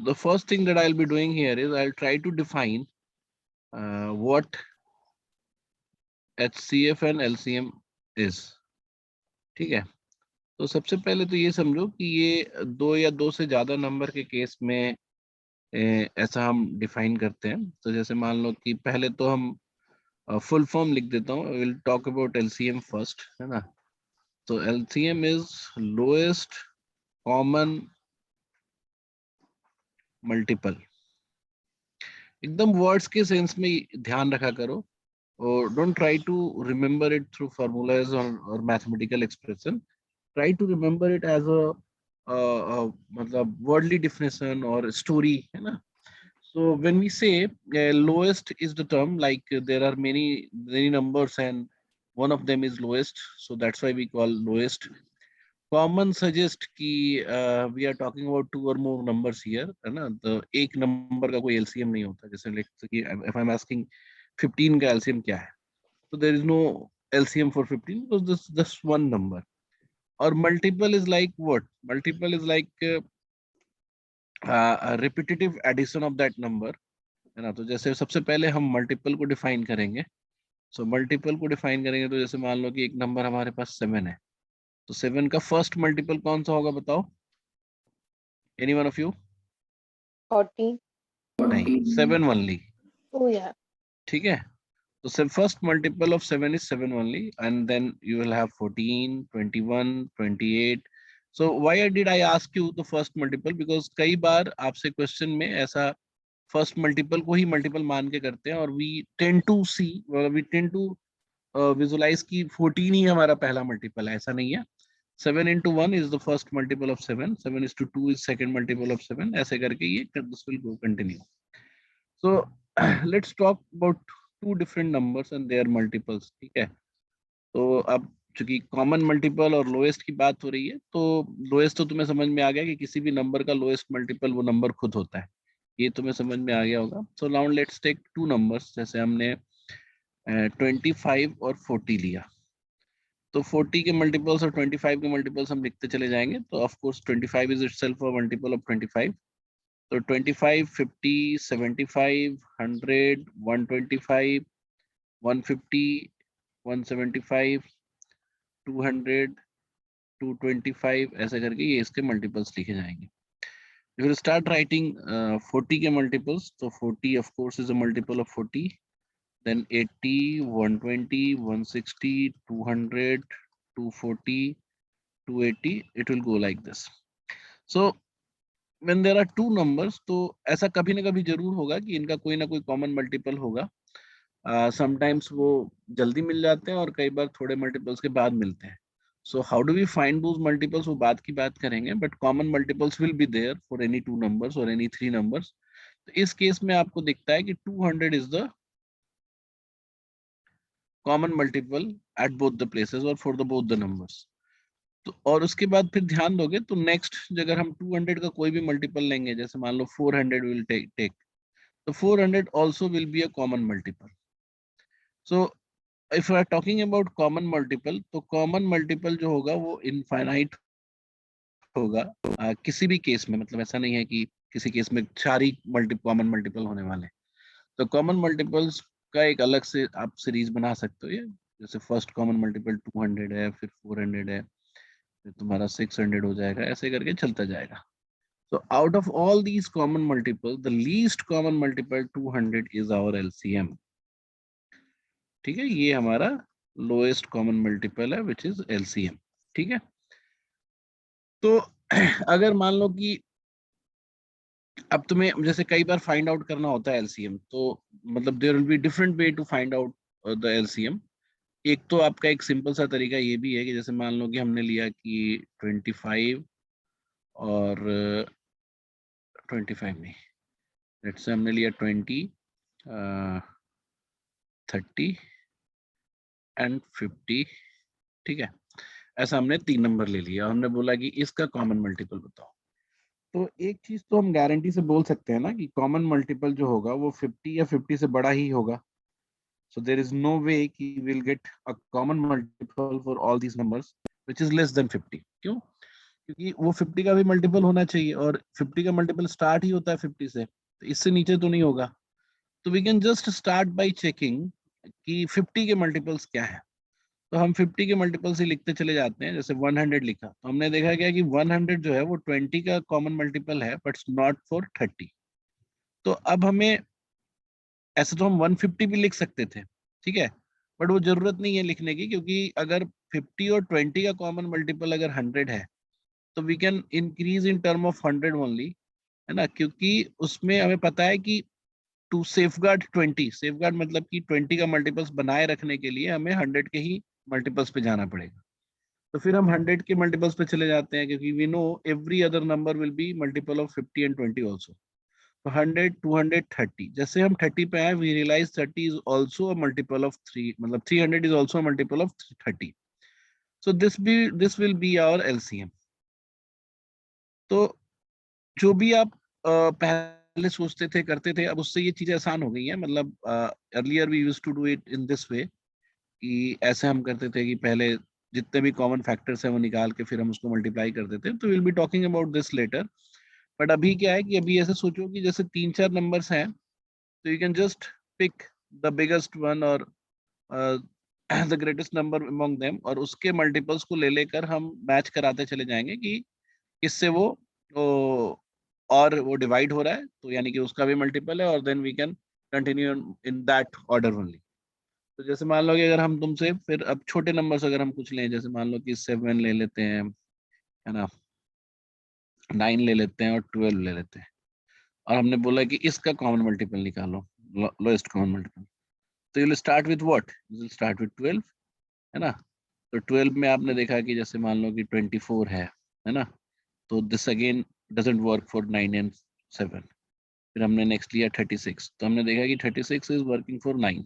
the first thing that I'll be doing here is I'll try to define what HCF and LCM is. ठीक है, तो सबसे पहले तो ये समझो कि ये दो या दो से ज्यादा नंबर के केस में ऐसा हम डिफाइन करते हैं। तो जैसे मान लो कि पहले तो हम फुल फॉर्म लिख देता हूँ, will talk about LCM first, है ना। तो LCM is lowest common multiple. एकदम वर्ड्स के सेंस में ध्यान रखा करो, और don't try to remember it through formulas और mathematical expression. Try to remember it as मतलब वर्डली डिफिनेशन और स्टोरी, है ना। So when we say lowest is the term, like there are many numbers and one of them is lowest, so that's why we call lowest. Common suggest कि we are talking about two or more numbers here, है ना। तो एक number का कोई LCM नहीं होता। जैसे कि if I'm asking 15 का LCM क्या है, so there is no LCM for 15 because this just one number. और multiple is like what? Multiple is like a repetitive addition of that number, है ना। तो जैसे सबसे पहले हम मल्टीपल को डिफाइन करेंगे। सो मल्टीपल को डिफाइन करेंगे तो जैसे मान लो कि एक नंबर हमारे पास 7 है, तो 7 का फर्स्ट मल्टीपल कौन सा होगा, बताओ। Any one of you? 40. नहीं, 7 ओनली। Oh yeah. ठीक है, तो first multiple of 7 is 7 only, and then you will have 14, 21, 28। So why did I ask you the first multiple? Because कई बार आपसे क्वेश्चन में ऐसा फर्स्ट मल्टीपल को ही मल्टीपल मान के करते हैं, और वी टेंड टू विजुलाइज की 14 ही हमारा पहला मल्टीपल है। ऐसा नहीं है। 7 into 1 is the first multiple of 7, 7 is to 2 is second multiple of 7, ऐसे करके ये this will go continue. So let's talk about two different numbers and their multiples, ठीक है। तो अब चूंकि कॉमन मल्टीपल और लोएस्ट की बात हो रही है, तो लोएस्ट तो तुम्हें समझ में आ गया कि किसी भी नंबर का लोएस्ट मल्टीपल वो नंबर खुद होता है, ये तुम्हें समझ में आ गया होगा। So now let's take two numbers. जैसे हमने 25 और 40 लिया, तो 40 के मल्टीपल्स और 25 के मल्टीपल्स हम लिखते चले जाएंगे। तो of course 25 is itself a multiple of 25। तो 25, 50, 75, 100, 125, 150, 175, 200, 225, ऐसे करके ये इसके मल्टीपल्स लिखे जाएंगे। If you start writing 40 के मल्टीपल्स, तो 40 of course is a multiple of 40, then 80, 120, 160, 200, 240, 280, it will go like this. So when there are two numbers, तो ऐसा कभी ना कभी जरूर होगा कि इनका कोई ना कोई कॉमन मल्टीपल होगा। समटाइम्स वो जल्दी मिल जाते हैं और कई बार थोड़े मल्टीपल्स के बाद मिलते हैं। So how do we find those multiples, वो बाद की बात करेंगे, but common multiples will be there for any two numbers और एनी थ्री नंबर्स। तो इस केस में आपको दिखता है कि 200 is the common multiple at both the places और for the both the numbers. तो और उसके बाद फिर ध्यान दोगे तो नेक्स्ट अगर हम 200 का कोई भी मल्टीपल लेंगे, जैसे मान लो 400 विल टेक, तो 400 also will be a common multiple. So if we are talking about common multiple, तो common multiple जो होगा वो infinite होगा किसी भी केस में। मतलब ऐसा नहीं है कि किसी केस में चार ही कॉमन मल्टीपल होने वाले। तो कॉमन मल्टीपल्स का एक अलग से आप सीरीज बना सकते हो। ये जैसे फर्स्ट कॉमन मल्टीपल 200 है, फिर 400 है, फिर तुम्हारा 600 हो जाएगा, ऐसे करके चलता जाएगा। So out of all these common multiples, the least common multiple 200 is our LCM. ठीक है, ये हमारा lowest common multiple है, which is LCM. ठीक है, तो अगर मान लो कि अब तुम्हें जैसे कई बार फाइंड आउट करना होता है LCM, तो मतलब there will be different way to find out the LCM। एक तो आपका एक सिंपल सा तरीका ये भी है कि जैसे मान लो कि हमने लिया कि 25 और 25 नहीं, लेट्स से हमने लिया 20, 30 एंड 50। ठीक है, ऐसा हमने तीन नंबर ले लिया, हमने बोला कि इसका कॉमन मल्टीपल बताओ। तो एक चीज तो हम गारंटी से बोल सकते हैं ना कि कॉमन मल्टीपल जो होगा वो 50 या 50 से बड़ा ही होगा। सो देयर इज नो वे कि will get a common multiple for all these numbers which is less than 50। क्यों? क्योंकि वो 50 का भी मल्टीपल होना चाहिए, और 50 का मल्टीपल स्टार्ट ही होता है 50 से, तो इससे नीचे तो नहीं होगा। तो we can just start by checking कि 50 के मल्टीपल्स क्या है। तो हम 50 के मल्टीपल्स ही लिखते चले जाते हैं। जैसे 100 लिखा, तो हमने देखा क्या कि 100 जो है वो 20 का कॉमन मल्टीपल है, बट नॉट फॉर 30। तो अब हमें, ऐसे तो हम 150 भी लिख सकते थे, ठीक है, बट वो जरूरत नहीं है लिखने की, क्योंकि अगर 50 और 20 का कॉमन मल्टीपल अगर 100 है, तो we can increase in term of 100 only, है ना, क्योंकि उसमें हमें पता है कि टू सेफगार्ड 20, सेफगार्ड मतलब कि 20 का मल्टीपल्स बनाए रखने के लिए हमें 100 के ही मल्टीपल्स पे जाना पड़ेगा। तो फिर हम 100 के मल्टीपल्स पे चले जाते हैं, क्योंकि we know every other number will be multiple of 50 and 20 also. तो 100, 200, 30, जैसे हम 30 पे आए, we realise 30 is also a multiple of 3, मतलब 300 is also a multiple of 30। So this will be our LCM. तो जो भी आप पहले सोचते थे करते थे, अब उससे ये चीजें आसान हो गई हैं। मतलब earlier we used to do it in this way, कि ऐसे हम करते थे कि पहले जितने भी कॉमन फैक्टर्स हैं वो निकाल के फिर हम उसको मल्टीप्लाई करते थे। तो will be talking about this later. But अभी क्या है कि अभी ऐसे सोचो कि जैसे 3-4 नंबर्स हैं, तो you can just pick the biggest one और the greatest number among them, और उसके मल्टीपल्स को ले लेकर हम मैच कराते चले जाएंगे कि इससे वो और वो डिवाइड हो रहा है, तो यानी कि उसका भी मल्टीपल है, और then we can continue in that order only. तो जैसे मान लो कि अगर हम तुमसे फिर अब छोटे नंबर से अगर हम कुछ लें, जैसे मान लो कि 7 ले लेते हैं, है ना, 9 ले लेते हैं और 12 ले लेते हैं, और हमने बोला कि इसका कॉमन मल्टीपल निकालो, लोएस्ट कॉमन मल्टीपल। तो you will start with what, you will start with 12, है ना। तो 12 में आपने देखा कि जैसे मान लो कि 24 है ना, तो this again doesn't work for 9 and 7। फिर हमने नेक्स्ट लिया 36, तो हमने देखा कि 36 इज वर्किंग फॉर 9।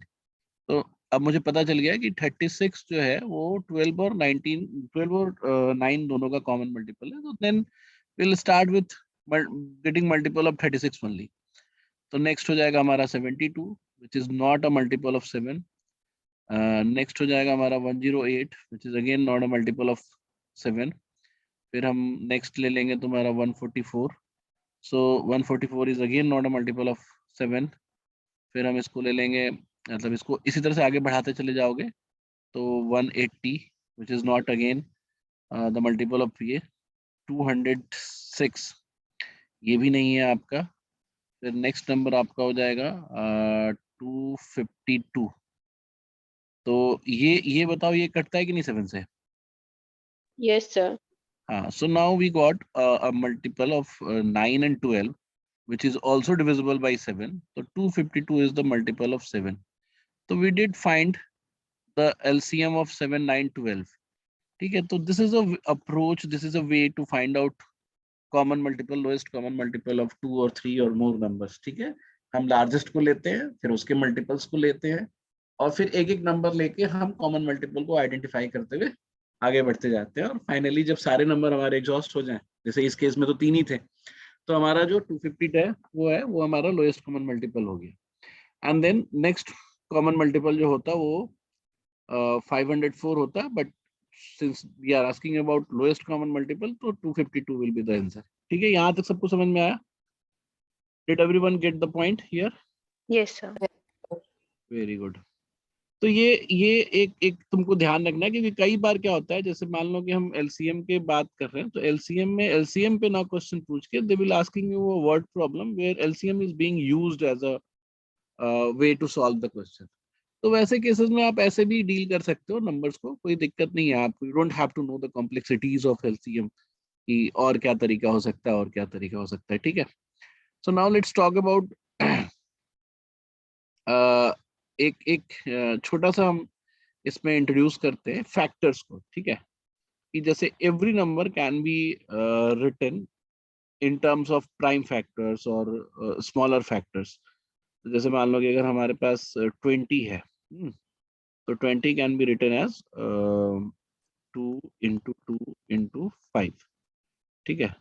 तो अब मुझे पता चल गया कि 36 जो है वो 12 और 19, 12 और 9 दोनों का कॉमन मल्टीपल है। तो then will start with getting multiple of 36 only. तो नेक्स्ट हो जाएगा हमारा 72, which is not a multiple of 7। Next हो जाएगा हमारा 108, which is again not a multiple of 7। फिर हम नेक्स्ट ले लेंगे तुम्हारा 144। So 144 is again not a multiple of 7। फिर हम इसको ले लेंगे, मतलब इसको इसी तरह से आगे बढ़ाते चले जाओगे, तो 180, विच is not again the multiple of ये 206, ये भी नहीं है आपका। फिर नेक्स्ट नंबर आपका हो जाएगा 252। तो ये बताओ, ये कटता है कि नहीं 7 से? Yes, sir. हाँ, so now we got a multiple of 9 and 12, which is also divisible by 7. So 252 is the multiple of 7. So we did find the LCM of 7, 9, 12. ठीक है, तो this is a approach, this is a way to find out common multiple, lowest common multiple of 2 or 3 or more numbers। ठीक है, हम largest को लेते हैं, फिर उसके मल्टीपल्स को लेते हैं, और फिर एक एक नंबर लेके हम कॉमन मल्टीपल को आइडेंटिफाई करते हुए आगे बढ़ते जाते हैं। और फाइनली जब सारे नंबर हमारे एग्जॉस्ट हो जाएं, जैसे इस केस में तो 3 ही थे, तो हमारा जो 250 है वो हमारा लोएस्ट कॉमन मल्टीपल हो गया। And then next common multiple जो होता है वो 504 होता है, but since we are asking about lowest common multiple, तो 252 विल बी द आंसर। ठीक है, यहाँ तक सबको समझ में आया? Did everyone get the point here? Yes, sir. Very good. तो ये एक एक तुमको ध्यान रखना है, क्योंकि कई बार क्या होता है, जैसे मान लो कि हम एलसीएम के बात कर रहे हैं, तो एलसीएम पे ना क्वेश्चन पूछ के they will asking you a word problem where LCM is being used as a way to solve the question. तो वैसे केसेस में आप ऐसे भी डील कर सकते हो नंबर्स को, कोई दिक्कत नहीं है। आप you don't have to know the complexities of LCM कि और क्या तरीका हो सकता है और क्या तरीका हो सकता है। ठीक है, सो नाउ लेट्स टॉक अबाउट एक एक छोटा सा हम इसमें इंट्रोड्यूस करते हैं फैक्टर्स को। ठीक है, कि जैसे every number can be written in terms of prime factors और स्मॉलर फैक्टर्स। तो जैसे मान लो कि अगर हमारे पास 20 है, तो 20 कैन बी रिटन एज 2 × 2 × 5। ठीक है,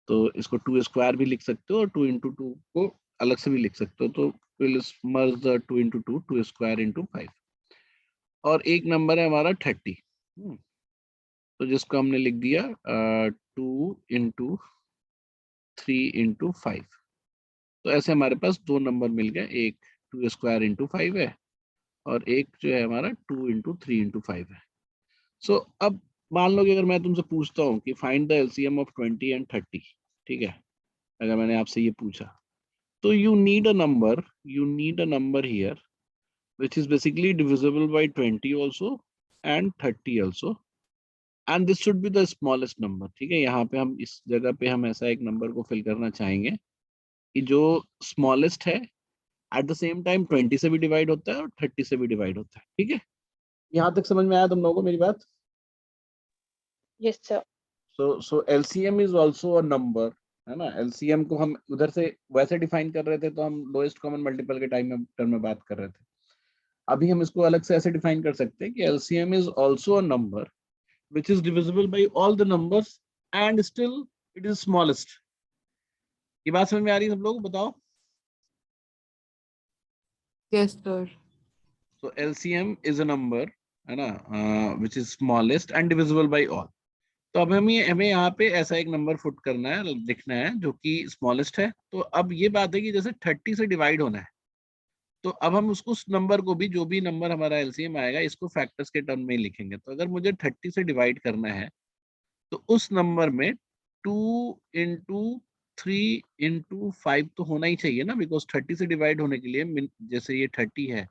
तो इसको 2² भी लिख सकते हो, और 2 × 2 को अलग से भी लिख सकते हो। तो विल मर्ज द 2 × 2, 2² × 5। और एक नंबर है हमारा 30। तो जिसको हमने लिख दिया 2 इंटू 3 इंटू 5। तो ऐसे हमारे पास दो नंबर मिल गए, एक 2 स्क्वायर इंटू 5 है और एक जो है हमारा 2 इंटू 3 इंटू 5 है। सो अब मान लो कि अगर मैं तुमसे पूछता हूँ कि find the LCM of 20 and 30, ठीक है, अगर मैंने आपसे ये पूछा, तो you need a number here which is basically divisible by 20 also and 30 also, and this should be the smallest number। ठीक है, यहाँ पे हम इस जगह पे हम ऐसा एक नंबर को फिल करना चाहेंगे कि जो स्मॉलेस्ट है, एट द सेम टाइम 20 से भी डिवाइड होता है और 30 से भी डिवाइड होता है। ठीक है, यहाँ तक समझ में आया तुम लोगों को मेरी बात? Yes, sir. So LCM is also a number, है ना। एलसीएम को हम उधर से वैसे डिफाइन कर रहे थे, तो हम लोएस्ट कॉमन मल्टीपल के टर्म में बात कर रहे थे। अभी हम इसको अलग से ऐसे डिफाइन कर सकते हैं कि LCM is also a number which is divisible by all the numbers and still it is smallest। ये बात समझ में आ रही है सब लोग? बताओ। Yes, sir. So LCM is a number, है ना, which is smallest and divisible by all। तो अब हमें यहाँ पे ऐसा एक नंबर फुट करना है, लिखना है जो कि स्मॉलेस्ट है। तो अब ये बात है कि जैसे 30 से डिवाइड होना है, तो अब हम उसको उस नंबर को भी, जो भी नंबर हमारा एलसीएम आएगा, इसको फैक्टर्स के टर्म में ही लिखेंगे। तो अगर मुझे 30 से डिवाइड करना है, तो उस नंबर में 2 इंटू 3 इंटू 5 तो होना ही चाहिए ना, बिकॉज 30 से डिवाइड होने के लिए, जैसे ये 30 है,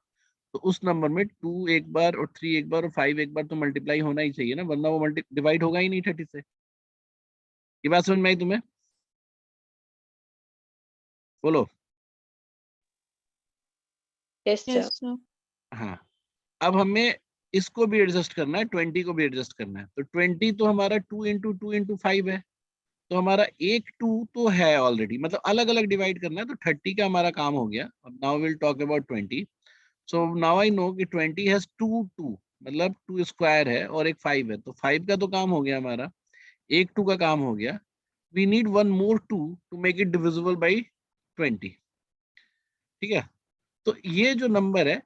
तो उस नंबर में 2 एक बार और 3 एक बार और 5 एक बार तो मल्टीप्लाई होना ही चाहिए ना, वरना वो डिवाइड होगा ही नहीं 30 से। ये बात समझ में आई तुम्हें? बोलो। Yes, sir. Yes, sir. हाँ, अब हमें इसको भी एडजस्ट करना है, 20 को भी एडजस्ट करना है। तो 20 तो हमारा 2 इंटू 5 है, तो हमारा एक 2 तो है ऑलरेडी, मतलब अलग अलग डिवाइड करना है। तो 30 का हमारा काम हो गया। अब now will talk about 20। So now I know कि 20 हैज 2 मतलब 2 स्क्वायर है और एक 5 है, तो 5 का तो काम हो गया हमारा, एक 2 का काम हो गया। We need one more 2 to make it divisible by 20। ठीक है, तो ये जो नंबर है,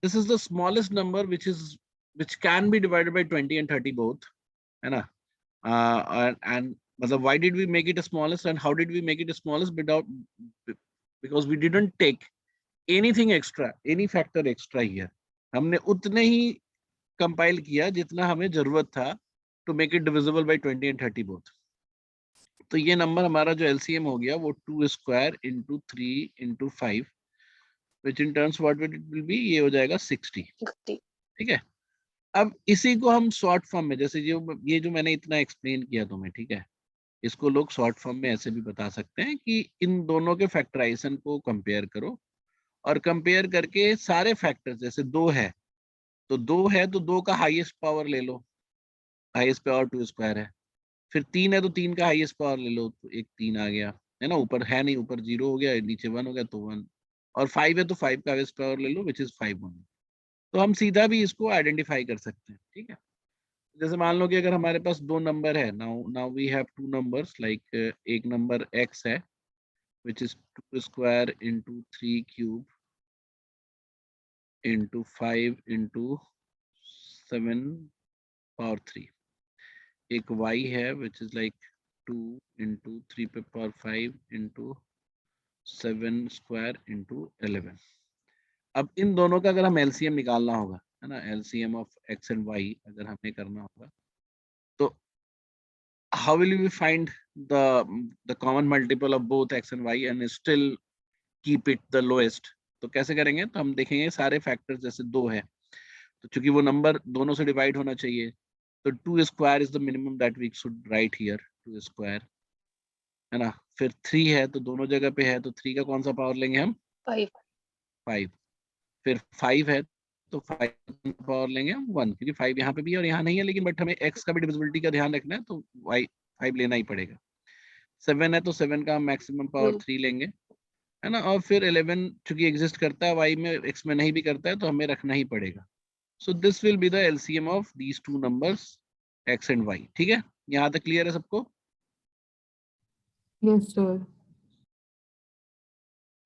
this is the smallest number which can be divided by 20 and 30 both, है ना। And मतलब why did we make it smallest and how did we make it smallest? Without, because we didn't take anything extra, any factor extra here। हमने उतने ही compile किया जितना हमें जरूरत था to make it divisible by 20 and 30 both. तो ये number हमारा जो एलसीएम हो गया वो 2 square into 3 into 5, which in terms what will be, ये हो जाएगा 60। 60. ठीक है, अब इसी को हम शॉर्ट फॉर्म में, जैसे ये जो मैंने इतना एक्सप्लेन किया तुम्हें, ठीक है, इसको लोग शॉर्ट फॉर्म में ऐसे भी बता सकते हैं कि इन दोनों के फैक्टराइजेशन को कंपेयर करो, और कंपेयर करके सारे फैक्टर्स, जैसे 2 है तो 2 है तो 2 का हाईएस्ट पावर ले लो, हाईएस्ट पावर 2 स्क्वायर है। फिर 3 है तो 3 का हाईएस्ट पावर ले लो, तो एक 3 आ गया, है ना। ऊपर है नहीं, ऊपर 0 हो गया, नीचे 1 हो गया तो 1। और 5 है तो 5 का हाईएस्ट पावर ले लो, विच इज 5 1। तो हम सीधा भी इसको आइडेंटिफाई कर सकते हैं। ठीक है, जैसे मान लो कि अगर हमारे पास दो नंबर है, now now we have two numbers, like एक नंबर x है which is 2 square into 3 cube into 5 into 7 power 3। एक y है which is like 2 into 3 पे power 5 into 7 square into 11। अब इन दोनों का अगर हम एलसीएम निकालना होगा, है ना, LCM of x and y अगर हमें करना होगा, तो how will we find the common multiple of both x and y and still keep it the lowest? तो कैसे करेंगे? तो हम देखेंगे सारे फैक्टर्स, जैसे 2 है तो चूंकि वो नंबर दोनों से डिवाइड होना चाहिए, तो 2 square is the minimum that we should write here, 2 square, है ना। फिर 3 है तो दोनों जगह पे है, तो 3 का कौन सा पावर लेंगे हम? 5. 5। फिर 5 है तो 5 पावर लेंगे हम 1, क्योंकि 5 यहाँ पे भी है और यहाँ नहीं है, लेकिन बट हमें x का भी डिविजिबिलिटी का ध्यान रखना है, तो y 5 लेना ही पड़ेगा। 7 है तो 7 का मैक्सिमम पावर 3 लेंगे, है ना। और फिर 11 चूंकि एग्जिस्ट करता है y में, x में नहीं भी करता है, तो हमें रखना ही पड़ेगा। सो this will be the LCM of these two numbers x and y। ठीक है, यहाँ तक क्लियर है सबको? Yes, sir.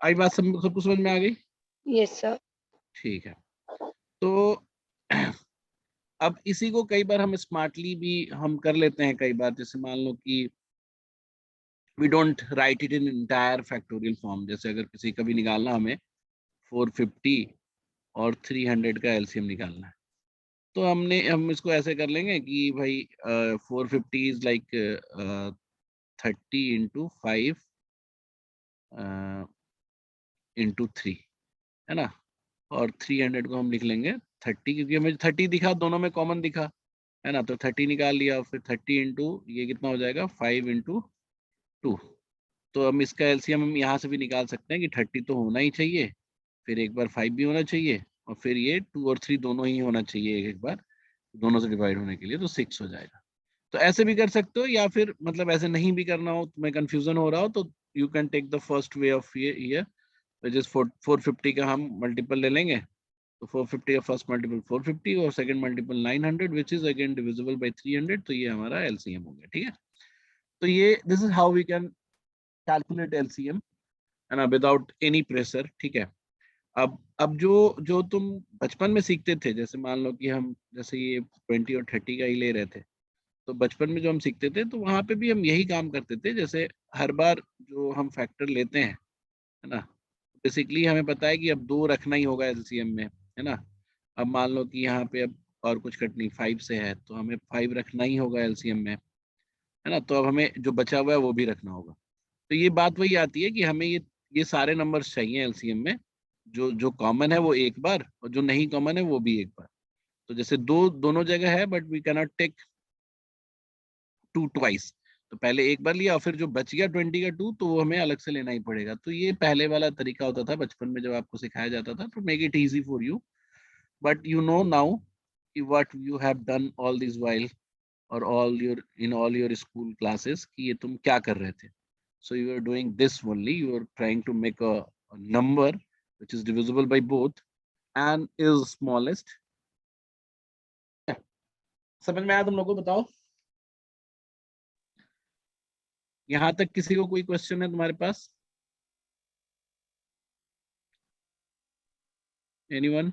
आई बात सबको समझ में आ गई? Yes, sir. ठीक है, तो अब इसी को कई बार हम स्मार्टली भी हम कर लेते हैं कई बार, जैसे मान लो कि we don't write it in entire factorial form. जैसे अगर किसी का भी निकालना हमें 450 और 300 का एलसीएम निकालना है, तो हम इसको ऐसे कर लेंगे कि भाई 450 इज लाइक 30 इंटू 5 इंटू 3, है ना, और 300 को हम लिख लेंगे 30, क्योंकि हमें 30 दिखा, दोनों में कॉमन दिखा, है ना, तो 30 निकाल लिया, फिर 30 इंटू ये कितना हो जाएगा 5 इंटू 2। तो हम इसका एलसीएम हम यहाँ से भी निकाल सकते हैं कि 30 तो होना ही चाहिए, फिर एक बार 5 भी होना चाहिए, और फिर ये 2 और 3 दोनों ही होना चाहिए एक एक बार, दोनों से डिवाइड होने के लिए, तो 6 हो जाएगा। तो ऐसे भी कर सकते हो, या फिर मतलब ऐसे नहीं भी करना हो, तुम्हें कंफ्यूजन हो रहा हो, तो you can take the first way of ये विच इज 450 का हम मल्टीपल ले लेंगे, तो 450 का फर्स्ट मल्टीपल 450 और second multiple 900 which is again divisible by 300, तो ये हमारा एलसीएम हो गया, ठीक है। तो ये this is how we can calculate LCM, है ना, विदाउट एनी प्रेशर, ठीक है। अब जो जो तुम बचपन में सीखते थे, जैसे मान लो कि हम जैसे ये 20 और 30 का ही ले रहे थे, तो बचपन में जो हम सीखते थे तो वहां पे भी हम यही काम करते थे। जैसे हर बार जो हम फैक्टर लेते हैं, है ना, बेसिकली हमें पता है कि अब 2 रखना ही होगा एलसीएम में, है ना। अब मान लो कि यहाँ पे अब और कुछ कटनी 5 से है, तो हमें 5 रखना ही होगा एलसीएम में, है ना। तो अब हमें जो बचा हुआ है वो भी रखना होगा। तो ये बात वही आती है कि हमें ये सारे नंबर्स चाहिए एलसीएम में, जो जो कॉमन है वो एक बार, और जो नहीं कॉमन है वो भी एक बार। तो जैसे दो दोनों जगह है, but we cannot take 2 twice. तो पहले एक बार लिया और फिर जो बच गया 20 का 2, तो वो हमें अलग से लेना ही पड़ेगा। तो ये पहले वाला तरीका होता था बचपन में जब आपको सिखाया जाता था, तो make it easy for you. But you know now कि what you have done all this while, और ऑल योर स्कूल क्लासेस, कि ये तुम क्या कर रहे थे। So you are doing this only. You are trying to make a number which is divisible by both and is smallest. समझ में आया तुम लोगों को? बताओ, यहाँ तक किसी को कोई क्वेश्चन है तुम्हारे पास? एनीवन?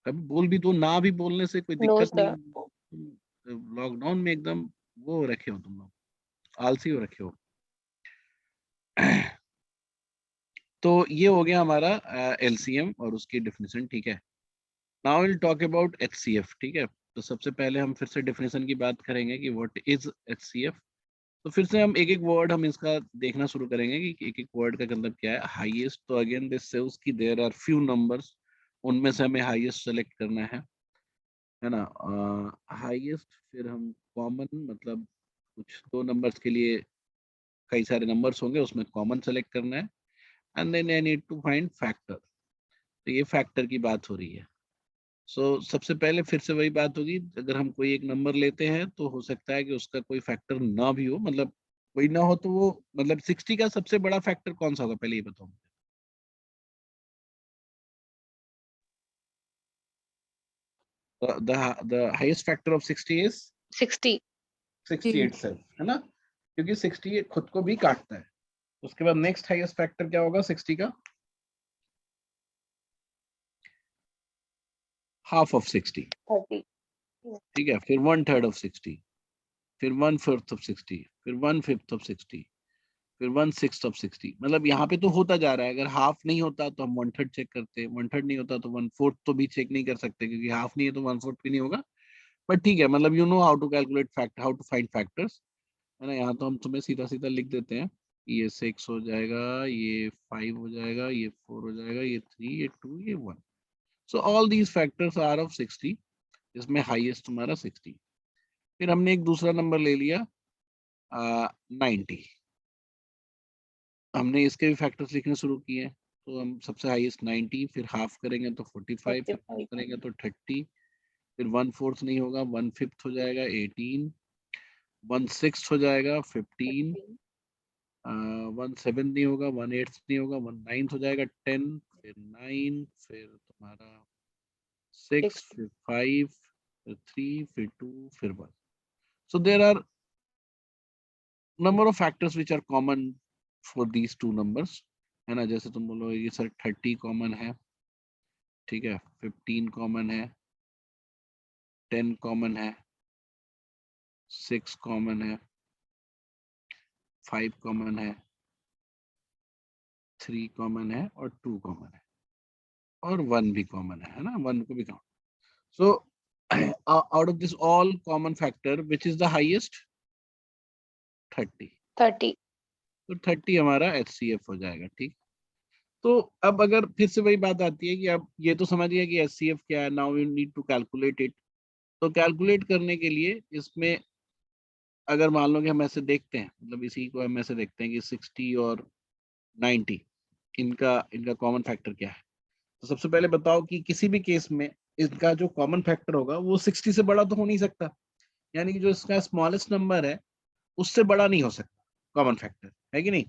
कभी बोल भी दो, ना भी बोलने से कोई No, दिक्कत नहीं sir. है। लॉकडाउन में एकदम वो रखे हो तुम लोग, आलसी हो रखे हो। तो ये हो गया हमारा एलसीएम और उसकी डेफिनेशन, ठीक है। Now will talk about HCF, ठीक है। तो सबसे पहले हम फिर से डेफिनेशन की बात करेंगे कि व्हाट इज एचसीएफ। तो फिर से हम एक एक वर्ड हम इसका देखना शुरू करेंगे कि एक एक वर्ड का मतलब क्या है। हाईएस्ट, तो अगेन दिस सेव्स कि देयर आर फ्यू नंबर्स, उनमें से हमें हाईएस्ट सेलेक्ट करना है ना। हाईएस्ट, फिर हम कॉमन, मतलब कुछ 2 नंबर्स के लिए कई सारे नंबर्स होंगे, उसमें कॉमन सेलेक्ट करना है। And then I need to find factor. तो ये फैक्टर की बात हो रही है। सबसे पहले फिर से वही बात होगी, अगर हम कोई एक नंबर लेते हैं तो हो सकता है कि उसका कोई फैक्टर ना भी हो, मतलब कोई ना हो, तो वो मतलब 60 का सबसे बड़ा फैक्टर कौन सा होगा, पहले ये बताओ। The highest factor of 60 is 60. 60 itself, है ना, क्योंकि 60 खुद को भी काटता है। उसके बाद नेक्स्ट हाईएस्ट फैक्टर क्या होगा 60 का? Half of 60, 30. ठीक है। फिर 1/3 ऑफ 60, फिर 1/4 ऑफ 60, फिर 1/5 ऑफ 60, फिर 1/6 ऑफ 60। मतलब यहाँ पे तो होता जा रहा है। अगर हाफ नहीं होता तो हम 1/3 चेक करते हैं, 1/3 नहीं होता तो 1/4 तो भी चेक नहीं कर सकते, क्योंकि हाफ नहीं है तो 1/4 भी नहीं होगा। बट ठीक है, मतलब you know how to calculate fact, how to find factors, है ना। यहाँ तो हम तुम्हें सीधा सीधा लिख देते हैं, ये 6 हो जाएगा, ये 5 हो जाएगा, ये 4 हो जाएगा, ये 3, ये 2, ये 1। So all these factors are of 60, इसमें हाईएस्ट तुम्हारा 60। फिर हमने एक दूसरा नंबर ले लिया 90। हमने इसके भी फैक्टर्स लिखने शुरू किए। तो हम सबसे हाईएस्ट 90, फिर हाफ करेंगे तो 45, फिर हाफ 45. करेंगे तो 30, फिर 1/4 नहीं होगा, 1/5 हो जाएगा 18, 1/6 हो जाएगा 15, 15. 1/7 नहीं होगा, 1/8 नहीं होगा, 1/9 हो जाएगा 10, फिर 9, फिर तुम्हारा 6, 6. फिर 5, फिर 3, फिर 2, फिर 1। So there are number of factors which are common for these two numbers, है ना। जैसे तुम बोलो ये सर 30 कॉमन है, ठीक है, 15 कॉमन है, 10 कॉमन है, 6 कॉमन है, 5 कॉमन है, 3 कॉमन है और 2 कॉमन है और 1 भी कॉमन है ना, 1 को भी count. So out of this all common factor, which is the highest? 30. 30. तो 30 हमारा HCF हो जाएगा. ठीक. तो अब अगर फिर से वही बात आती है कि अब ये तो समझ गया कि HCF क्या है. Now you need to calculate it. तो कैलकुलेट करने के लिए इसमें अगर मान लो कि हम ऐसे देखते हैं, मतलब इसी को हम ऐसे देखते हैं कि 60 और 90 इनका कॉमन फैक्टर क्या है. तो सबसे पहले बताओ कि किसी भी केस में इसका जो कॉमन फैक्टर होगा वो 60 से बड़ा तो हो नहीं सकता. यानी कि जो इसका स्मॉलेस्ट नंबर है उससे बड़ा नहीं हो सकता कॉमन फैक्टर, है कि नहीं?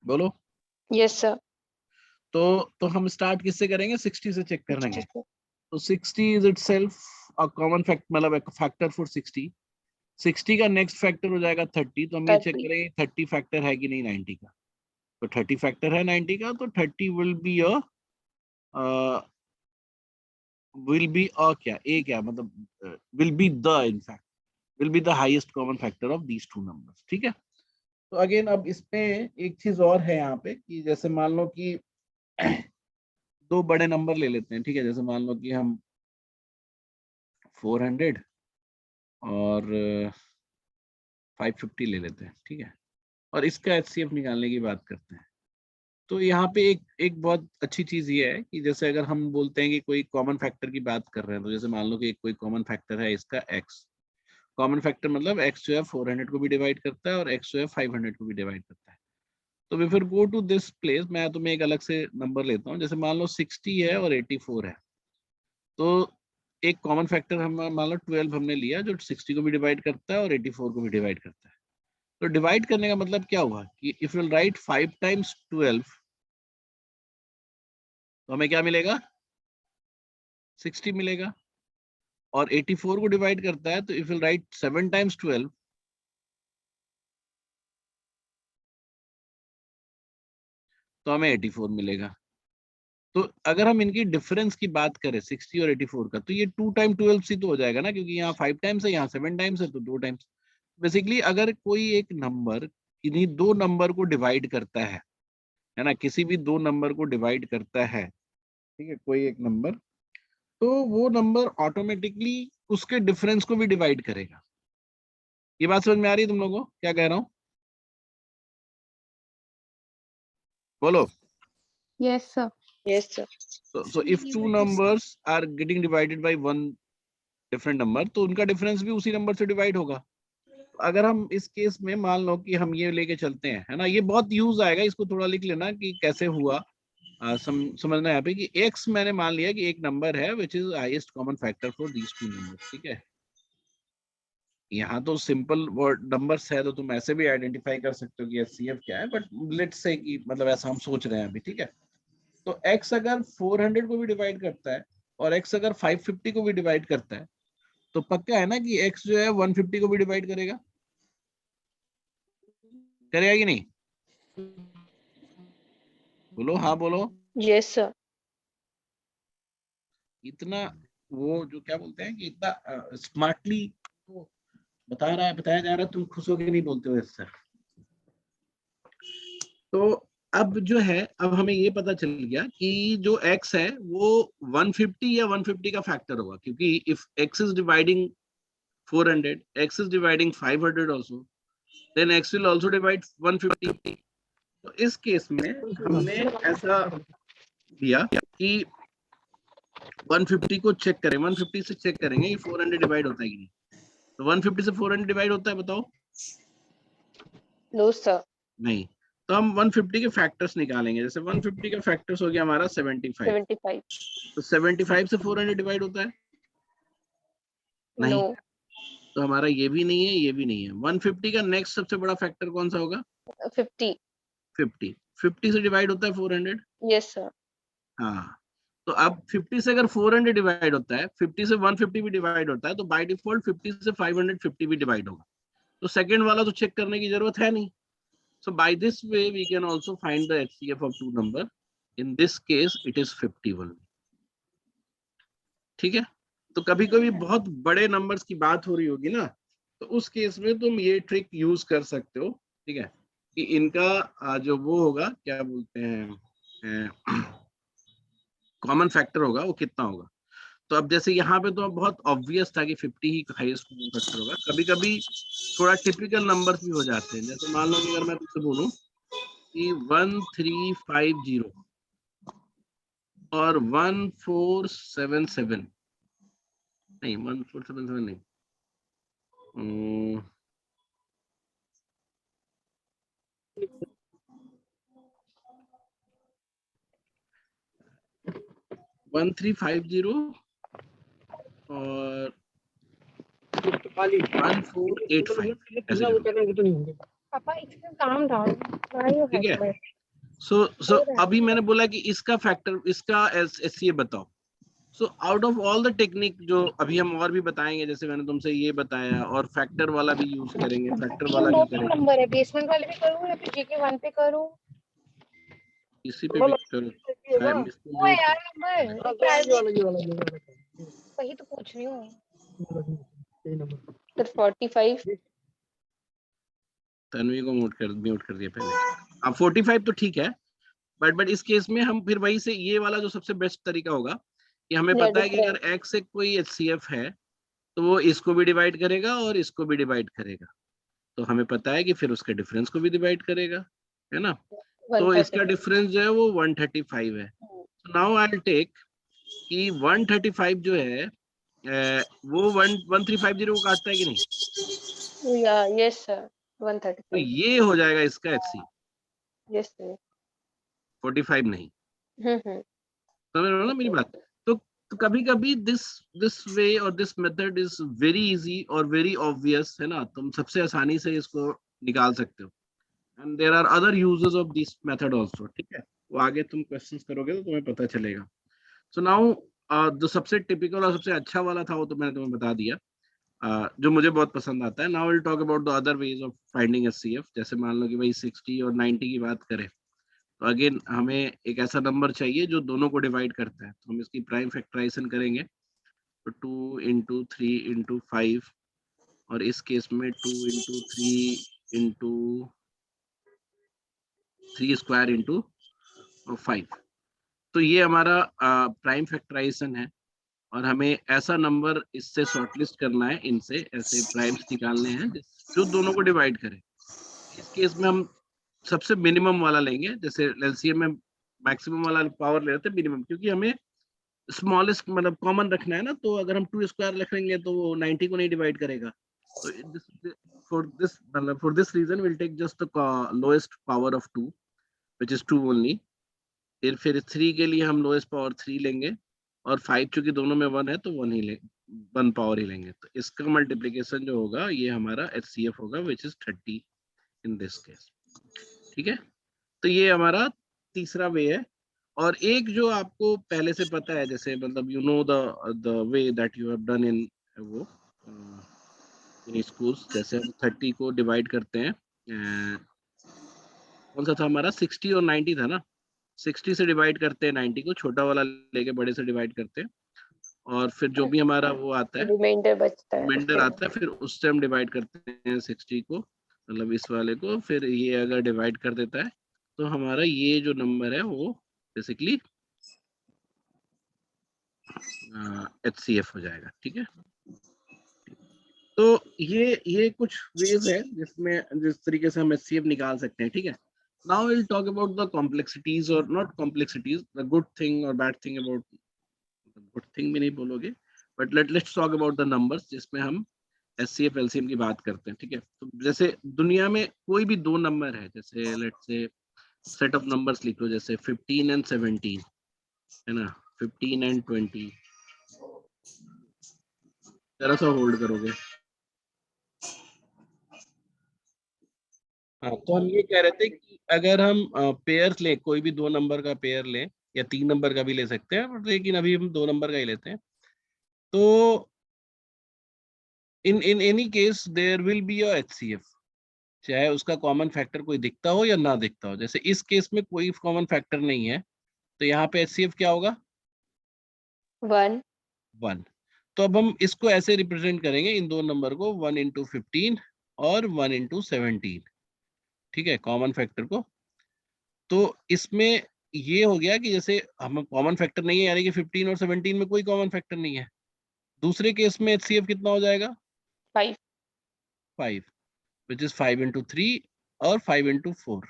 बोलो. Yes, sir. तो हम स्टार्ट किससे करेंगे? 60 से चेक करेंगे. 60, sir. तो 60 is itself a common factor, मतलब एक फैक्टर फॉर 60. 60 का नेक्स्ट फैक्टर हो जाएगा 30. तो हम ये चेक 30. करेंगे 30 फैक्टर है कि नहीं 90 का. तो 30 फैक्टर है 90 का, तो 30 क्या ए क्या मतलब will be the in fact will be the highest common factor of these two numbers. ठीक है. तो अगेन अब इसमें एक चीज और है यहाँ पे कि जैसे मान लो कि दो बड़े नंबर ले लेते हैं. ठीक है. जैसे मान लो कि हम 400 और 550 ले लेते हैं. ठीक है. और इसका HCF निकालने की बात करते हैं. तो यहाँ पे एक बहुत अच्छी चीज ये है कि जैसे अगर हम बोलते हैं कि कोई कॉमन फैक्टर की बात कर रहे हैं, तो जैसे मान लो कि कोई कॉमन फैक्टर है इसका x. कॉमन फैक्टर मतलब x जो है 400 को भी डिवाइड करता है और x जो है 500 को भी डिवाइड करता है. तो वी फिर गो टू दिस प्लेस. मैं तुम्हें एक अलग से नंबर लेता हूँ. जैसे मान लो 60 है और 84 है. तो एक कॉमन फैक्टर हम मान लो 12 हमने लिया जो 60 को भी डिवाइड करता है और 84 को भी डिवाइड करता है. तो डिवाइड करने का मतलब क्या हुआ कि इफ यू राइट 5 टाइम्स 12 तो हमें क्या मिलेगा? 60 मिलेगा. और 84 को डिवाइड करता है तो इफ यू राइट 7 टाइम्स 12 तो हमें 84 मिलेगा. तो अगर हम इनकी डिफरेंस की बात करें 60 और 84 का, तो ये 2 टाइम 12 सी तो हो जाएगा ना, क्योंकि यहाँ 5 टाइम्स है, यहाँ 7 टाइम्स है, तो 2 टाइम्स. बेसिकली अगर कोई एक नंबर इन्हीं दो नंबर को डिवाइड करता है ना, किसी भी दो नंबर को डिवाइड करता है, ठीक है, कोई एक नंबर, तो वो नंबर ऑटोमेटिकली उसके डिफरेंस को भी डिवाइड करेगा. ये बात समझ में आ रही है तुम लोगों को क्या कह रहा हूँ? बोलो. Yes, sir. Yes, sir. So if two numbers are getting divided by one different number, तो उनका डिफरेंस भी उसी नंबर से डिवाइड होगा. अगर हम इस केस में मान लो कि हम ये लेके चलते हैं, है ना, ये बहुत यूज आएगा, इसको थोड़ा लिख लेना कि कैसे हुआ. समझना यहाँ पे कि x मैंने मान लिया कि एक नंबर है which is highest common factor for these two numbers. ठीक है. यहाँ तो सिंपल वर्ड नंबर्स है तो तुम ऐसे भी आइडेंटिफाई कर सकते हो कि HCF क्या है, बट लेट्स से कि मतलब ऐसा हम सोच रहे हैं अभी. ठीक है. तो x अगर 400 को भी डिवाइड करता है और x अगर 550 को भी डिवाइड करता है, तो पक्का है ना कि x जो है 150 को भी डिवाइड करेगा कि नहीं? बोलो. हाँ बोलो. Yes, sir. इतना वो जो क्या बोलते हैं कि इतना स्मार्टली तो बताया जा रहा है, तुम खुश होकर नहीं बोलते हो इससे. तो अब जो है, अब हमें ये पता चल गया कि जो x है वो 150 या 150 का फैक्टर होगा, क्योंकि if x is dividing 400, x is dividing 500 also, then x will also divide 150. तो इस केस में हमने ऐसा दिया कि 150 को चेक करें, 150 से चेक करेंगे ये 400 डिवाइड होता है कि नहीं. तो 150 से 400 डिवाइड होता है, बताओ. No, sir. नहीं. तो हम 150 के फैक्टर्स निकालेंगे. जैसे 150 का फैक्टर्स हो गया हमारा 75. 75. तो 75 से 400 डिवाइड होता है? नहीं. No. तो हमारा ये भी नहीं है, ये भी नहीं है. 150 का नेक्स्ट सबसे बड़ा फैक्टर कौन सा होगा? 50. 50. 50 से डिवाइड होता है 400. Yes, sir. हाँ. तो अब 50 से अगर 400 डिवाइड होता है, 50 से 150 भी डिवाइड होता है, तो बाय डिफॉल्ट 50 से 550 भी डिवाइड होगा. तो सेकंड वाला तो चेक करने की जरूरत है नहीं. So by this way we can also find the HCF of two number. In this case it is 51. ठीक है. तो कभी कभी बहुत बड़े नंबर्स की बात हो रही होगी ना, तो उस केस में तुम ये ट्रिक यूज कर सकते हो, ठीक है, कि इनका जो वो होगा, क्या बोलते हैं, कॉमन फैक्टर होगा, वो कितना होगा। तो अब जैसे यहाँ पे तो बहुत ऑब्वियस था कि 50 ही हाईएस्ट कॉमन फैक्टर होगा। कभी कभी थोड़ा टिपिकल नंबर्स भी हो जाते हैं, जैसे मान लो कि अगर मैं तुमसे बोलूं कि 1350 और 1477, नहीं 1477 नहीं, 1350 और 1485 ऐसे करो, पापा इसमें काम डाउन व्हाई यू ठीक है। हैड सो अभी मैंने बोला कि इसका फैक्टर, इसका एससीएफ बताओ। So out of all the technique जो अभी हम और भी बताएंगे, जैसे मैंने तुमसे ये बताया, और फैक्टर वाला भी यूज करेंगे, फैक्टर वाला दो क्यों तीन करेंगे, नंबर है, बेसमेंट वाले पे करूँ या फिर जीके 1 पे करूँ? इसी पे भी करो, इसको वो है नोट यार करो। नंबर, वही तो पूछ रही हूँ। फिर 45 तन्वी को म्यूट कर दिया पहले। अब 45 तो ठीक है, बट इस केस में हम फिर वही से, ये वाला जो सबसे बेस्ट तरीका होगा कि हमें पता है कि अगर डिफरेंस। x से कोई एचसीएफ है तो वो इसको भी डिवाइड करेगा और इसको भी डिवाइड करेगा, तो हमें पता है कि फिर उसके डिफरेंस को भी डिवाइड करेगा, है ना। तो इसका 135। डिफरेंस जो है वो 135 है। नाउ आई विल टेक कि 135 जो है वो 1350 को काटता है कि नहीं, या यस सर, तो 135। ये हो जाएगा इसका एचसी, यस सर। 45 नहीं। हम्म। समझ रहे हो ना मेरी ओके। बात। तो कभी कभी दिस दिस वे और this method is very easy और वेरी ऑब्वियस, है ना, तुम सबसे आसानी से इसको निकाल सकते हो। And there are other uses of this method also, ठीक है, वो आगे तुम क्वेश्चंस करोगे तो तुम्हें पता चलेगा। सो नाउ जो सबसे टिपिकल और सबसे अच्छा वाला था वो तो मैंने तुम्हें बता दिया, जो मुझे बहुत पसंद आता है। Now will talk about the other ways of finding HCF. जैसे मान लो कि भाई 60 और 90 की बात करें, तो अगेन हमें एक ऐसा नंबर चाहिए जो दोनों को डिवाइड करता है, तो हम इसकी प्राइम फैक्टराइजेशन करेंगे। तो 2 × 3 × 5, और इस केस में 2 × 3 × 3² × 5। तो ये हमारा प्राइम फैक्टराइजेशन है, और हमें ऐसा नंबर इससे शॉर्टलिस्ट करना है, इनसे ऐसे प्राइम्स निकालने हैं जो दोनों को डिवाइड करें। इस केस में हम सबसे मिनिमम वाला लेंगे, जैसे एलसीएम में मैक्सिमम वाला पावर ले रहे थे, मिनिमम, क्योंकि हमें स्मॉलेस्ट मतलब कॉमन रखना है ना। तो अगर हम 2² रखेंगे तो वो 90 को नहीं डिवाइड करेगा। तो for this reason will take just the lowest power of 2, which is 2 only. फिर 3 के लिए हम लोएस्ट पावर 3 लेंगे, और 5 चूंकि दोनों में 1 है तो 1 ही ले 1 पावर ही लेंगे। तो इसका मल्टीप्लीकेशन जो होगा ये हमारा एचसीएफ होगा, which is 30 in this case, ठीक है। तो ये हमारा तीसरा वे है। और एक जो आपको पहले से पता है, जैसे मतलब you know the way that you have done in वो इन स्कूल्स, जैसे हम 30 को डिवाइड करते हैं, कौन सा था हमारा, 60 और 90 था ना। 60 से डिवाइड करते हैं 90 को, छोटा वाला लेके बड़े से डिवाइड करते हैं, और फिर जो भी हमारा वो आता है, रिमाइंडर बचता है रिमाइंडर उससे। आता है, फिर उससे हम डिवाइड करते हैं 60 को, मतलब इस वाले को। फिर ये अगर डिवाइड कर देता है तो हमारा ये जो नंबर है वो बेसिकली एचसीएफ हो जाएगा, ठीक है। तो ये कुछ वेज है जिसमें जिस तरीके से हम एचसीएफ निकाल सकते हैं, ठीक है। Now will talk about the complexities, और not complexities, the good thing और bad thing about, good thing भी नहीं बोलोगे, but let's talk about the numbers जिसमें हम एचसीएफ एलसीएम की बात करते हैं, ठीक है। तो जैसे दुनिया में कोई भी दो नंबर है, जैसे let's say set of numbers लिख लो, जैसे 15 एंड 17, है ना, 15 एंड 20, जरा सा होल्ड करोगे। हाँ, तो हम ये कह रहे थे कि अगर हम पेयर्स ले, कोई भी दो नंबर का पेयर ले, या 3 नंबर का भी ले सकते हैं, बट लेकिन अभी हम 2 नंबर का ही लेते हैं। तो in any case there will be a HCF, चाहे उसका कॉमन फैक्टर कोई दिखता हो या ना दिखता हो। जैसे इस केस में कोई कॉमन फैक्टर नहीं है, तो यहाँ पे एचसीएफ क्या होगा, 1। 1। तो अब हम इसको ऐसे रिप्रेजेंट करेंगे, इन दो नंबर को, 1 इंटू 15 और 1 इंटू 17, ठीक है, कॉमन फैक्टर को। तो इसमें ये हो गया कि जैसे हम कॉमन फैक्टर नहीं है, यानी कि 15 और 17 में कोई कॉमन फैक्टर नहीं है। दूसरे केस में HCF कितना हो जाएगा? 5। 5, विच इज 5 इंटू 3 और 5 इंटू 4।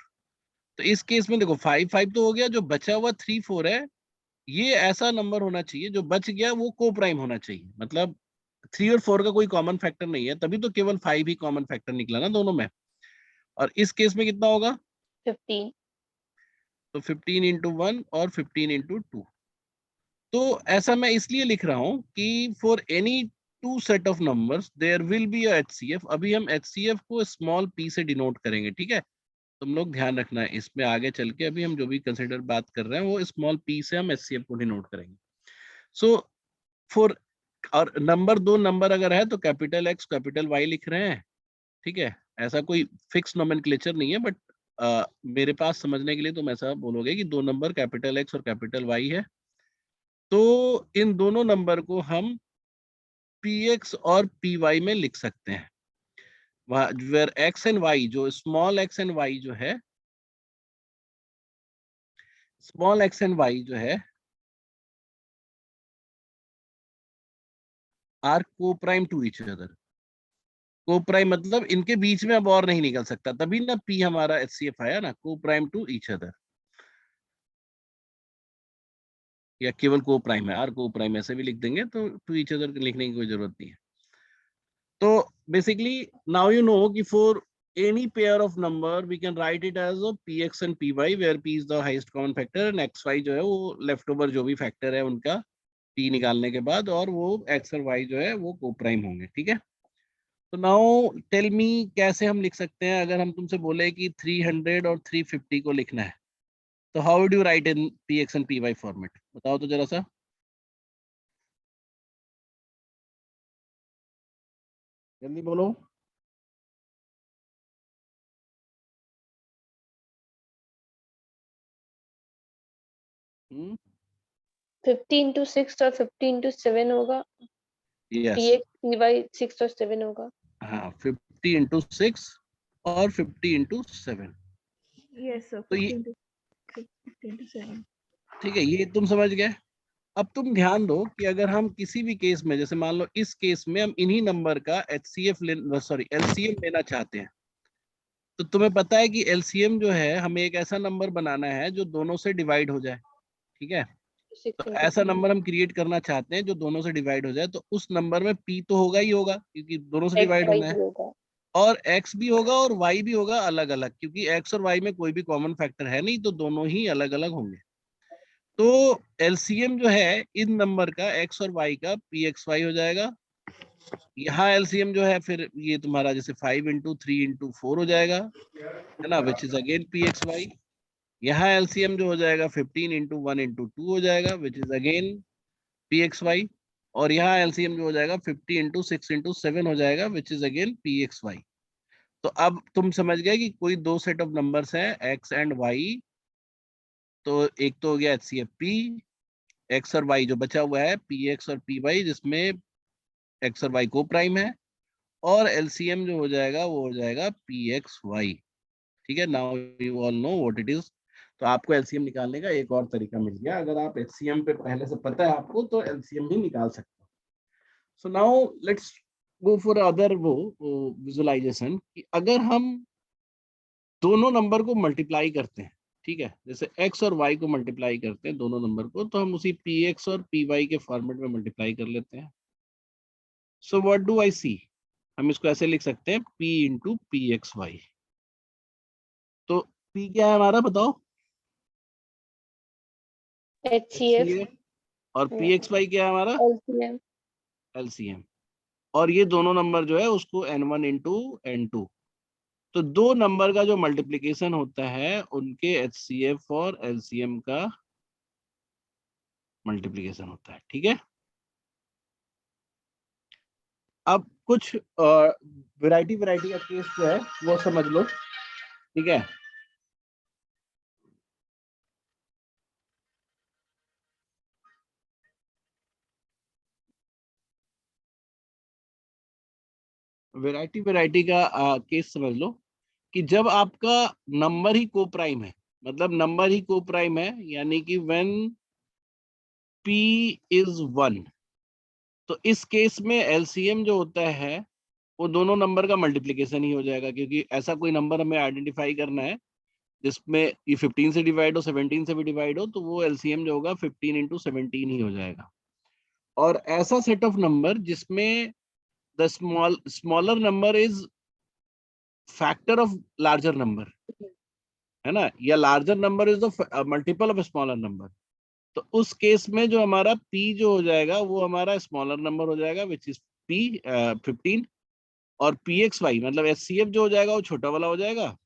तो इस केस में देखो 5 5 तो हो गया, जो बचा हुआ 3 4 है, ये ऐसा नंबर होना चाहिए जो बच गया वो को प्राइम होना चाहिए। मतलब 3 और 4 का कोई कॉमन फैक्टर नहीं है, तभी तो केवल 5 ही कॉमन फैक्टर निकला ना दोनों में। और इस केस में कितना होगा? 15। तो 15 इंटू 1 और 15 इंटू 2। तो ऐसा मैं इसलिए लिख रहा हूं कि for any two set of numbers there will be a HCF। अभी हम HCF को स्मॉल p से डिनोट करेंगे, ठीक है। तुम लोग ध्यान रखना है इसमें, आगे चल के अभी हम जो भी कंसिडर बात कर रहे हैं वो स्मॉल p से हम HCF को डिनोट करेंगे। सो फॉर, और नंबर, दो नंबर अगर है तो कैपिटल X कैपिटल Y लिख रहे हैं, ठीक है। ऐसा कोई फिक्स नोमेनक्लेचर नहीं है, बट मेरे पास समझने के लिए तुम ऐसा बोलोगे कि दो नंबर कैपिटल X और कैपिटल Y है। तो इन दोनों नंबर को हम PX और PY में लिख सकते हैं। वेयर X एंड Y, जो स्मॉल x एंड y जो है, स्मॉल x एंड y जो है, आर को प्राइम टू ईच अदर। को प्राइम मतलब इनके बीच में अब और नहीं निकल सकता, तभी ना P हमारा HCF आया ना, को प्राइम टू ईच अदर, या केवल को प्राइम है, आर को प्राइम ऐसे भी लिख देंगे, तो टू ईच अदर लिखने की कोई जरूरत नहीं है। तो बेसिकली नाउ यू नो कि for any pair of number we can write it as a px and py, where p is the highest common factor and xy जो है वो लेफ्ट ओवर जो भी फैक्टर है उनका p निकालने के बाद, और वो x और y जो है वो को प्राइम होंगे, ठीक है। तो नाउ टेल मी, कैसे हम लिख सकते हैं अगर हम तुमसे बोले कि 300 और 350 को लिखना है, तो how would you right in px and py format, बताओ तो जरा सा, जल्दी बोलो। 50 इंटू 6 और 50 इंटू 7 होगा। यस, px py 6 और 7 होगा। हाँ, 50 इंटू 6 और 50 इंटू 7। Yes, sir. तो ये 15 to 7. ठीक है, ये तुम समझ गए। अब तुम ध्यान दो कि अगर हम किसी भी केस में, जैसे मान लो इस केस में हम इन्हीं नंबर का HCF सॉरी LCM लेना चाहते हैं, तो तुम्हें पता है कि LCM जो है हमें एक ऐसा नंबर बनाना है जो दोनों से डिवाइड हो जाए, ठीक है। 6 तो इंटू ऐसा नंबर हम क्रिएट करना चाहते हैं जो दोनों से डिवाइड हो जाए, तो उस नंबर में P तो होगा ही होगा क्योंकि दोनों से x डिवाइड y होना है, भी होगा। और X भी होगा और Y भी होगा अलग अलग, क्योंकि X और Y में कोई भी कॉमन फैक्टर है नहीं, तो दोनों ही अलग अलग होंगे। तो LCM जो है इन नंबर का X और Y का PXY हो जाएगा। यहाँ LCM जो है फिर ये तुम्हारा जैसे 5 इंटू 3 इंटू 4 हो जाएगा, है ना, विच इज अगेन PXY। यहाँ LCM जो हो जाएगा 15 इंटू 1 इंटू 2 हो जाएगा, विच इज अगेन PXY। और यहाँ LCM जो हो जाएगा 50 इंटू 6 इंटू 7 हो जाएगा, विच इज अगेन PXY। तो अब तुम समझ गए कि कोई दो सेट ऑफ नंबर्स हैं X एंड Y। तो एक तो हो गया HCF P, X और Y जो बचा हुआ है PX और PY, जिसमें X और Y को प्राइम है, और LCM जो हो जाएगा वो हो जाएगा PXY, ठीक है। Now you all know what it is. तो आपको LCM निकालने का एक और तरीका मिल गया, अगर आप HCM पे पहले से पता है आपको तो LCM भी निकाल सकते हो। सो now let's go for other वो विजुअलाइजेशन, कि अगर हम दोनों नंबर को मल्टीप्लाई करते हैं, ठीक है, जैसे x और y को मल्टीप्लाई करते हैं दोनों नंबर को, तो हम उसी px और py के फॉर्मेट में मल्टीप्लाई कर लेते हैं। सो व्हाट डू आई सी, हम इसको ऐसे लिख सकते हैं p into P X Y. तो p क्या है हमारा, बताओ? HCF HCF। और पी एक्स वाई क्या है हमारा? LCM। LCM। और ये दोनों नंबर जो है उसको n1 इंटू n2। तो दो नंबर का जो मल्टीप्लीकेशन होता है उनके HCF और LCM का मल्टीप्लीकेशन होता है, ठीक है। अब कुछ वैरायटी वैरायटी का केस जो है वो समझ लो, ठीक है। वैरायटी का केस समझ लो कि जब आपका नंबर ही को प्राइम है, मतलब नंबर ही को प्राइम है, यानी कि व्हेन p इज 1, तो इस केस में एलसीएम जो होता है वो दोनों नंबर का मल्टीप्लिकेशन ही हो जाएगा, क्योंकि ऐसा कोई नंबर हमें आइडेंटिफाई करना है जिसमें ये 15 से डिवाइड हो, 17 से भी डिवाइड हो, तो वो एलसीएम जो होगा 15 इंटू 17 ही हो जाएगा। और ऐसा सेट ऑफ नंबर जिसमें the smaller number is factor of larger number, है ना, या larger number is the multiple of smaller number, तो उस केस में जो हमारा p जो हो जाएगा वो हमारा स्मॉलर नंबर हो जाएगा विच इज p 15, और pxy मतलब एचसीएफ जो हो जाएगा वो छोटा वाला हो जाएगा,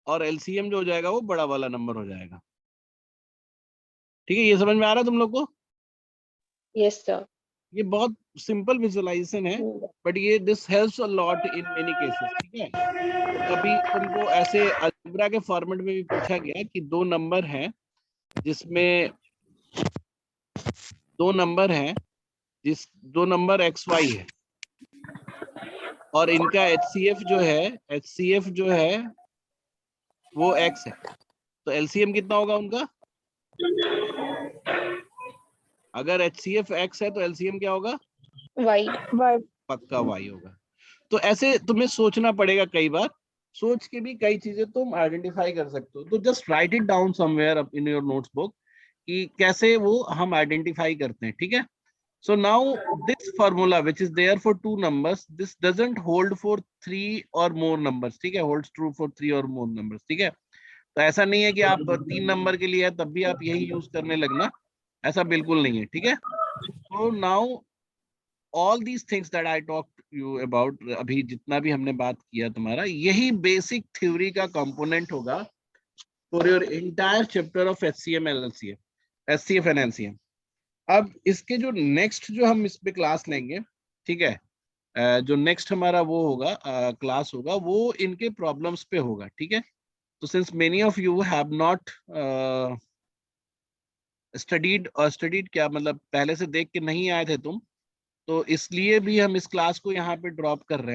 और एलसीएम जो हो जाएगा वो बड़ा वाला नंबर हो जाएगा। ठीक है, ये समझ में आ रहा है तुम लोग को? Yes sir. ये बहुत सिंपल विजुअलाइजेशन है, बट ये this helps a lot in many cases. ठीक है, तो कभी तुमको ऐसे अलजेब्रा के फॉर्मेट में भी पूछा गया कि दो नंबर हैं जिसमें दो नंबर एक्स वाई है, और इनका एचसीएफ जो है वो एक्स है, तो एलसीएम कितना होगा उनका? अगर एचसीएफ एक्स है तो एलसीएम क्या होगा? वाई। पक्का वाई होगा। तो ऐसे तुम्हें सोचना पड़ेगा, कई बार सोच के भी कई चीजें तुम आइडेंटिफाई कर सकते हो, तो just right it down somewhere in your notes book कि कैसे वो हम आइडेंटिफाई करते हैं। ठीक है, so now this formula which is there for two numbers, this doesn't hold for three or more numbers. ठीक है, holds true for three or more numbers. ठीक है, तो ऐसा नहीं है कि आप 3 नंबर के लिए है तब भी आप यही यूज करने लगना, ऐसा बिल्कुल नहीं है। ठीक है, so now all these things that I talked you about, अभी जितना भी हमने बात किया तुम्हारा, यही बेसिक थ्योरी का कंपोनेंट होगा for your entire chapter of HCM and LCM, HCF and LCM. अब इसके जो नेक्स्ट जो हम इस पे क्लास लेंगे, ठीक है, जो नेक्स्ट हमारा वो होगा क्लास होगा, वो इनके प्रॉब्लम्स पे होगा। ठीक है, तो since many of you have not studied क्या मतलब पहले से देख के नहीं आए थे तुम, तो इसलिए भी हम इस क्लास को यहाँ पे ड्रॉप कर रहे हैं।